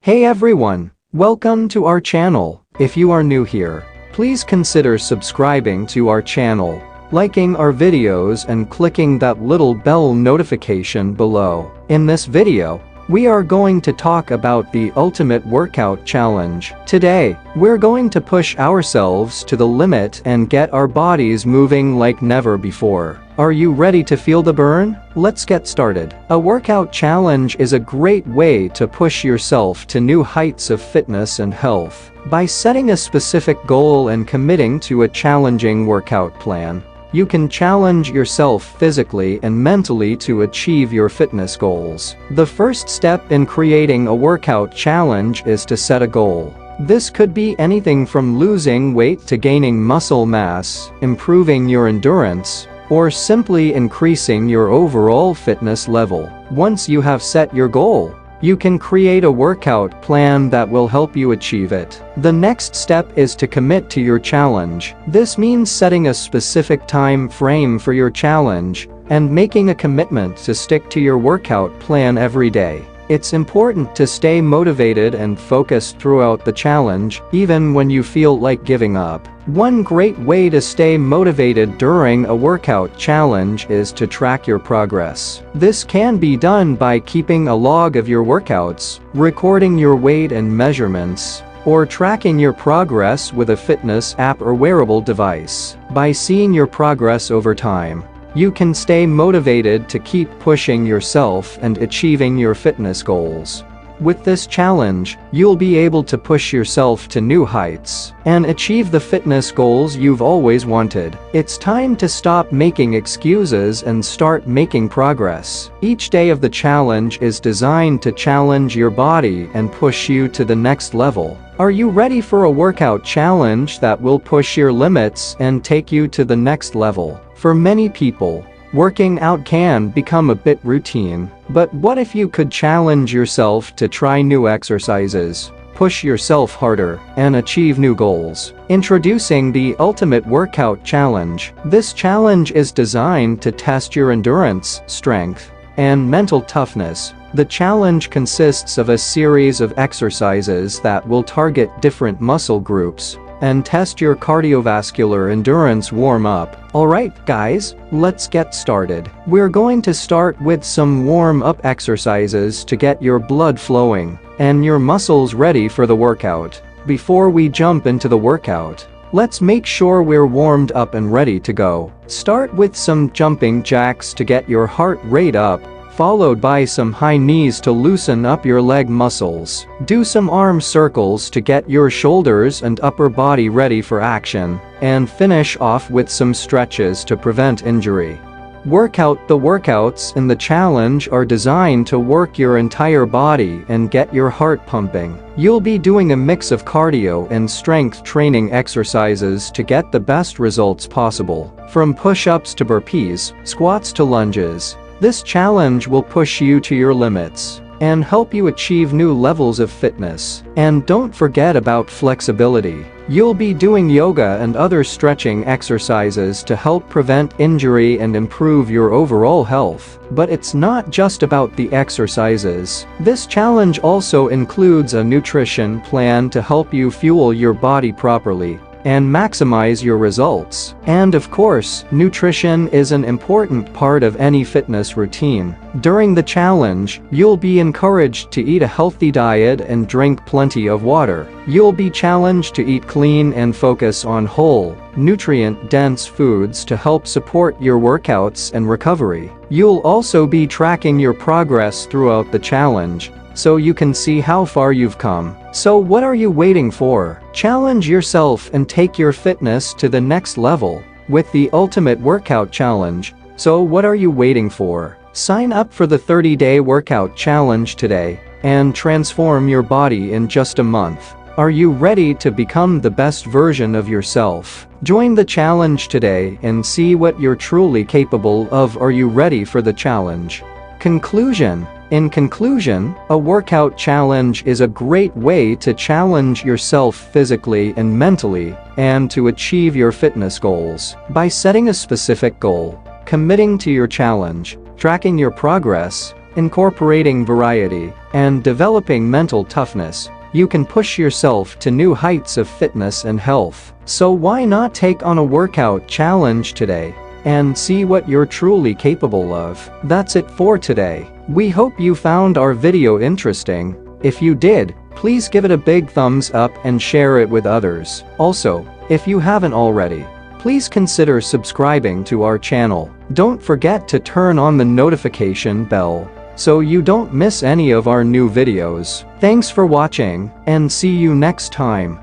Hey everyone, welcome to our channel. If you are new here, please consider subscribing to our channel, liking our videos and clicking that little bell notification below. In this video, we are going to talk about the ultimate workout challenge. Today, we're going to push ourselves to the limit and get our bodies moving like never before. Are you ready to feel the burn? Let's get started. A workout challenge is a great way to push yourself to new heights of fitness and health. By setting a specific goal and committing to a challenging workout plan, you can challenge yourself physically and mentally to achieve your fitness goals. The first step in creating a workout challenge is to set a goal. This could be anything from losing weight to gaining muscle mass, improving your endurance, or simply increasing your overall fitness level. Once you have set your goal, you can create a workout plan that will help you achieve it. The next step is to commit to your challenge. This means setting a specific time frame for your challenge and making a commitment to stick to your workout plan every day. It's important to stay motivated and focused throughout the challenge, even when you feel like giving up. One great way to stay motivated during a workout challenge is to track your progress. This can be done by keeping a log of your workouts, recording your weight and measurements, or tracking your progress with a fitness app or wearable device. By seeing your progress over time, you can stay motivated to keep pushing yourself and achieving your fitness goals. With this challenge, you'll be able to push yourself to new heights and achieve the fitness goals you've always wanted. It's time to stop making excuses and start making progress. Each day of the challenge is designed to challenge your body and push you to the next level. Are you ready for a workout challenge that will push your limits and take you to the next level? For many people, working out can become a bit routine, but what if you could challenge yourself to try new exercises, push yourself harder, and achieve new goals? Introducing the Ultimate Workout Challenge. This challenge is designed to test your endurance, strength, and mental toughness. The challenge consists of a series of exercises that will target different muscle groups and test your cardiovascular endurance warm-up. Alright guys, let's get started. We're going to start with some warm-up exercises to get your blood flowing and your muscles ready for the workout. Before we jump into the workout, let's make sure we're warmed up and ready to go. Start with some jumping jacks to get your heart rate up, followed by some high knees to loosen up your leg muscles. Do some arm circles to get your shoulders and upper body ready for action, and finish off with some stretches to prevent injury. The workouts in the challenge are designed to work your entire body and get your heart pumping. You'll be doing a mix of cardio and strength training exercises to get the best results possible. From push-ups to burpees, squats to lunges, this challenge will push you to your limits and help you achieve new levels of fitness. And don't forget about flexibility. You'll be doing yoga and other stretching exercises to help prevent injury and improve your overall health. But it's not just about the exercises. This challenge also includes a nutrition plan to help you fuel your body properly and maximize your results. And of course, nutrition is an important part of any fitness routine. During the challenge, you'll be encouraged to eat a healthy diet and drink plenty of water. You'll be challenged to eat clean and focus on whole, nutrient-dense foods to help support your workouts and recovery. You'll also be tracking your progress throughout the challenge, so you can see how far you've come. So what are you waiting for? Challenge yourself and take your fitness to the next level with the Ultimate Workout Challenge. So what are you waiting for? Sign up for the 30-day workout challenge today and transform your body in just a month. Are you ready to become the best version of yourself? Join the challenge today and see what you're truly capable of. Are you ready for the challenge? Conclusion. In conclusion, a workout challenge is a great way to challenge yourself physically and mentally, and to achieve your fitness goals. By setting a specific goal, committing to your challenge, tracking your progress, incorporating variety, and developing mental toughness, you can push yourself to new heights of fitness and health. So why not take on a workout challenge today and see what you're truly capable of? That's it for today. We hope you found our video interesting. If you did, please give it a big thumbs up and share it with others. Also, if you haven't already, please consider subscribing to our channel. Don't forget to turn on the notification bell so you don't miss any of our new videos. Thanks for watching, and see you next time.